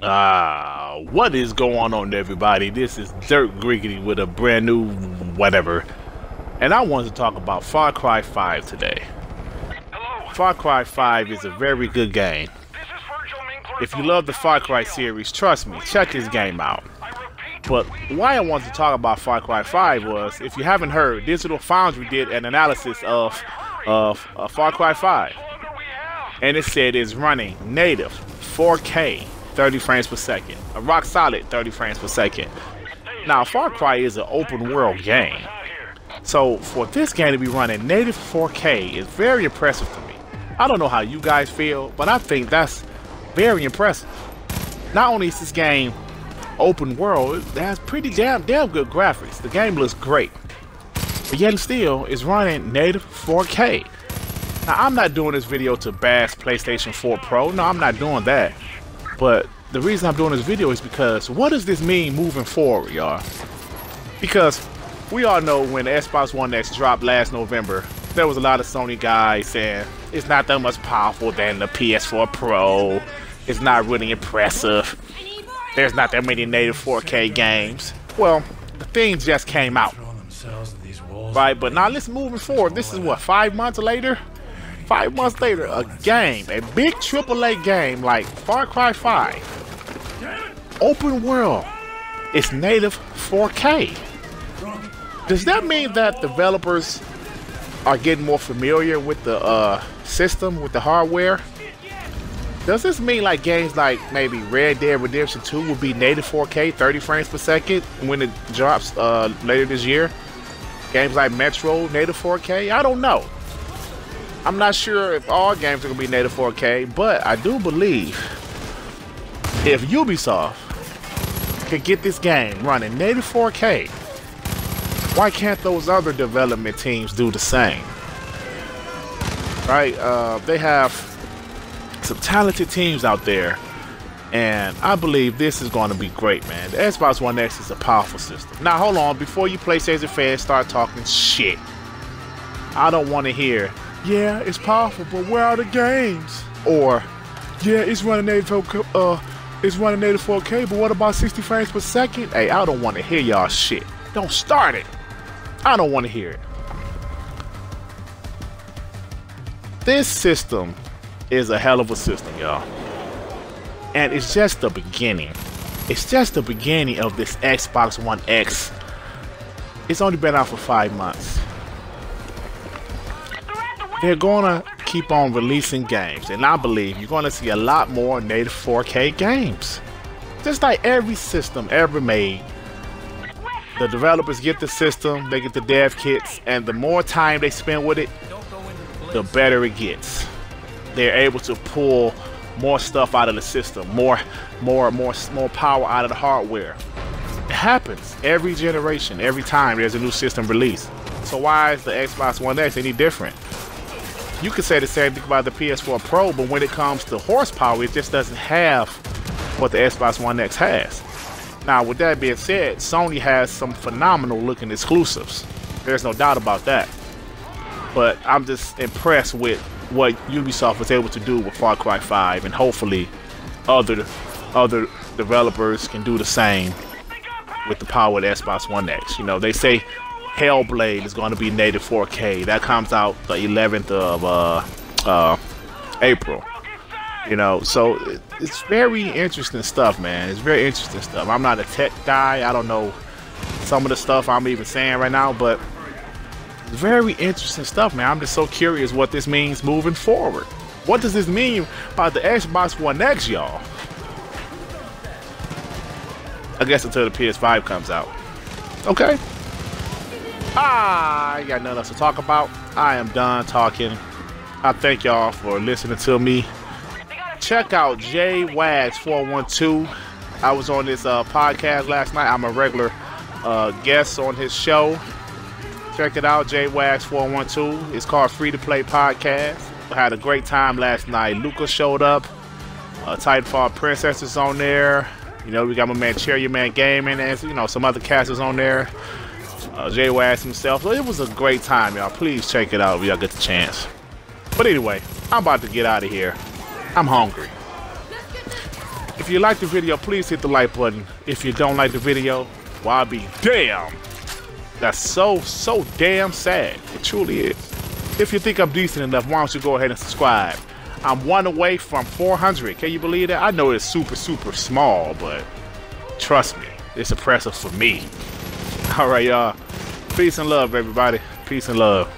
What is going on, everybody? This is Dirt Griggity with a brand new whatever, and I wanted to talk about Far Cry 5 today. Far Cry 5 is a very good game. If you love the Far Cry series, trust me, check this game out. But why I wanted to talk about Far Cry 5 was, if you haven't heard, Digital Foundry did an analysis of Far Cry 5, and it said it's running native 4K 30 frames per second, a rock solid 30 frames per second. Now, Far Cry is an open world game, so for this game to be running native 4K is very impressive to me. I don't know how you guys feel, but I think that's very impressive. Not only is this game open world, it has pretty damn good graphics. The game looks great, but yet still it's running native 4K. Now, I'm not doing this video to bash PlayStation 4 Pro. No, I'm not doing that. But the reason I'm doing this video is because what does this mean moving forward, y'all? Because we all know when the Xbox One X dropped last November, there was a lot of Sony guys saying it's not that much powerful than the PS4 Pro. It's not really impressive. There's not that many native 4K games. Well, the thing just came out, right? But now let's moving forward. This is what, 5 months later? 5 months later, a game, a big AAA game like Far Cry 5, open world, it's native 4K. Does that mean that developers are getting more familiar with the system, with the hardware? Does this mean like games like maybe Red Dead Redemption 2 will be native 4K 30 frames per second when it drops later this year? Games like Metro native 4K? I don't know. I'm not sure if all games are going to be native 4K, but I do believe if Ubisoft can get this game running native 4K, why can't those other development teams do the same? Right? They have some talented teams out there, and I believe this is going to be great, man. The Xbox One X is a powerful system. Now, hold on. Before you PlayStation fans start talking shit, I don't want to hear, yeah, it's powerful, but where are the games? Or, yeah, it's running native 4K, but what about 60 frames per second? Hey, I don't want to hear y'all shit. Don't start it. I don't want to hear it. This system is a hell of a system, y'all. And it's just the beginning. It's just the beginning of this Xbox One X. It's only been out for 5 months. They're gonna keep on releasing games, and I believe you're gonna see a lot more native 4K games. Just like every system ever made, the developers get the system, they get the dev kits, and the more time they spend with it, the better it gets. They're able to pull more stuff out of the system, more power out of the hardware. It happens every generation, every time there's a new system released. So why is the Xbox One X any different? You could say the same thing about the PS4 Pro, but when it comes to horsepower, it just doesn't have what the Xbox One X has. Now, with that being said, Sony has some phenomenal looking exclusives. There's no doubt about that. But I'm just impressed with what Ubisoft was able to do with Far Cry 5, and hopefully other developers can do the same with the power of the Xbox One X. You know, they say Hellblade is going to be native 4K. That comes out the 11th of April. You know, so it's very interesting stuff, man. It's very interesting stuff. I'm not a tech guy. I don't know some of the stuff I'm even saying right now, but it's very interesting stuff, man. I'm just so curious what this means moving forward. What does this mean about the Xbox One X, y'all? I guess until the PS5 comes out. Okay. I ain't got nothing else to talk about. I am done talking. I thank y'all for listening to me. Check out JWags412. I was on this podcast last night. I'm a regular guest on his show. Check it out, JWags412. It's called Free to Play Podcast. I had a great time last night. Luca showed up. Titanfall Princess is on there. You know, we got my man Cherry Man Gaming, and you know, some other casters on there. JWags himself. So it was a great time, y'all. Please check it out if y'all get the chance. But anyway, I'm about to get out of here. I'm hungry. If you like the video, please hit the like button. If you don't like the video, well, I'll be damn. That's so damn sad. It truly is. If you think I'm decent enough, why don't you go ahead and subscribe? I'm one away from 400. Can you believe that? I know it's super small, but trust me, it's impressive for me. All right, y'all. Peace and love, everybody. Peace and love.